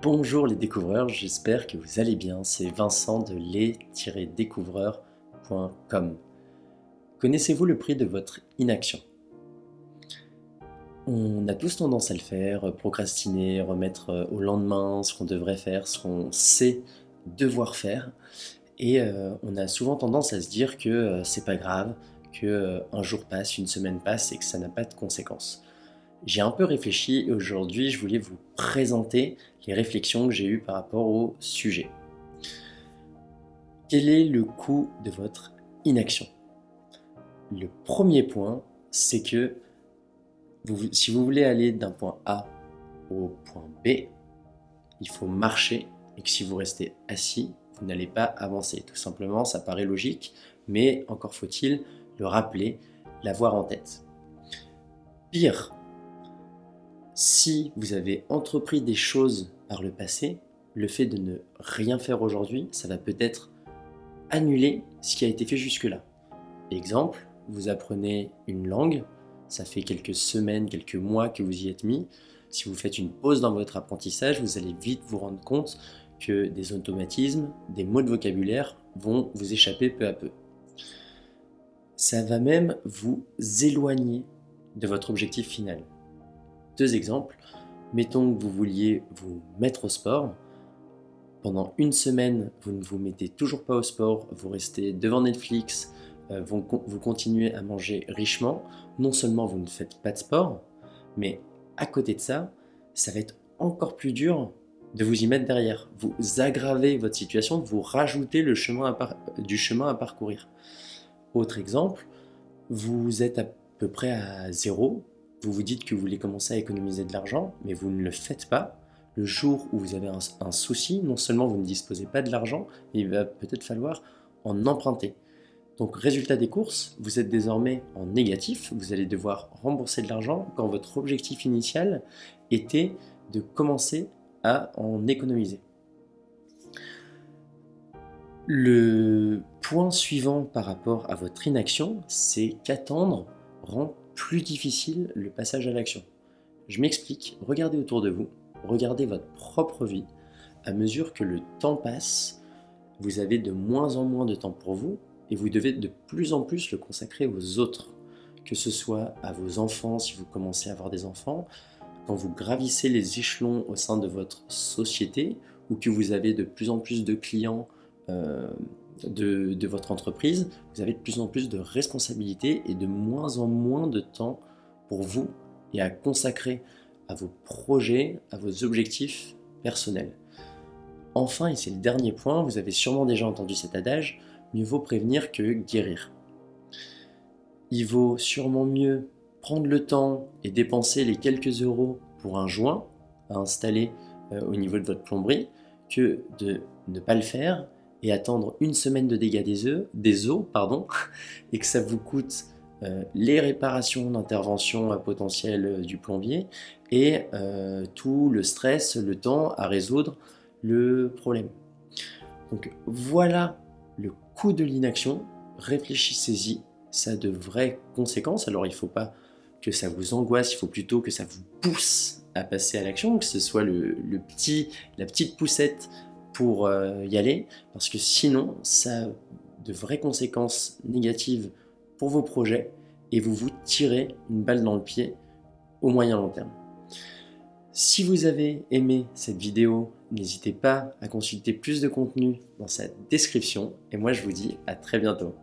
Bonjour les découvreurs, j'espère que vous allez bien. C'est Vincent de les-découvreurs.com. Connaissez-vous le prix de votre inaction? On a tous tendance à le faire, procrastiner, remettre au lendemain ce qu'on devrait faire, ce qu'on sait devoir faire. Et on a souvent tendance à se dire que c'est pas grave, que un jour passe, une semaine passe et que ça n'a pas de conséquences. J'ai un peu réfléchi et aujourd'hui je voulais vous présenter les réflexions que j'ai eues par rapport au sujet. Quel est le coût de votre inaction? Le premier point, c'est que si vous voulez aller d'un point A au point B, il faut marcher et que si vous restez assis, vous n'allez pas avancer. Tout simplement, ça paraît logique, mais encore faut-il le rappeler, l'avoir en tête. Pire, si vous avez entrepris des choses par le passé, le fait de ne rien faire aujourd'hui, ça va peut-être annuler ce qui a été fait jusque-là. Exemple, vous apprenez une langue, ça fait quelques semaines, quelques mois que vous y êtes mis. Si vous faites une pause dans votre apprentissage, vous allez vite vous rendre compte que des automatismes, des mots de vocabulaire vont vous échapper peu à peu. Ça va même vous éloigner de votre objectif final. Deux exemples. Mettons que vous vouliez vous mettre au sport. Pendant une semaine, vous ne vous mettez toujours pas au sport, vous restez devant Netflix, vous continuez à manger richement. Non seulement vous ne faites pas de sport, mais à côté de ça, ça va être encore plus dur de vous y mettre derrière. Vous aggravez votre situation, vous rajoutez du chemin à parcourir. Autre exemple, vous êtes à peu près à zéro, vous vous dites que vous voulez commencer à économiser de l'argent, mais vous ne le faites pas. Le jour où vous avez un souci, non seulement vous ne disposez pas de l'argent, mais il va peut-être falloir en emprunter. Donc résultat des courses, vous êtes désormais en négatif, vous allez devoir rembourser de l'argent quand votre objectif initial était de commencer à en économiser. Le point suivant par rapport à votre inaction, c'est qu'attendre rend plus difficile le passage à l'action. Je m'explique, regardez autour de vous, regardez votre propre vie. À mesure que le temps passe, vous avez de moins en moins de temps pour vous et vous devez de plus en plus le consacrer aux autres, que ce soit à vos enfants si vous commencez à avoir des enfants, quand vous gravissez les échelons au sein de votre société ou que vous avez de plus en plus de clients euh, de votre entreprise, vous avez de plus en plus de responsabilités et de moins en moins de temps pour vous et à consacrer à vos projets, à vos objectifs personnels. Enfin, et c'est le dernier point, vous avez sûrement déjà entendu cet adage, mieux vaut prévenir que guérir. Il vaut sûrement mieux prendre le temps et dépenser les quelques euros pour un joint à installer au niveau de votre plomberie que de ne pas le faire et attendre une semaine de dégâts des eaux et que ça vous coûte les réparations d'intervention potentielle du plombier et tout le stress, le temps à résoudre le problème. Donc voilà le coût de l'inaction, réfléchissez-y, ça a de vraies conséquences, alors il ne faut pas que ça vous angoisse, il faut plutôt que ça vous pousse à passer à l'action, que ce soit la petite poussette pour y aller, parce que sinon ça a de vraies conséquences négatives pour vos projets et vous vous tirez une balle dans le pied au moyen long terme. Si vous avez aimé cette vidéo, n'hésitez pas à consulter plus de contenu dans sa description et moi je vous dis à très bientôt.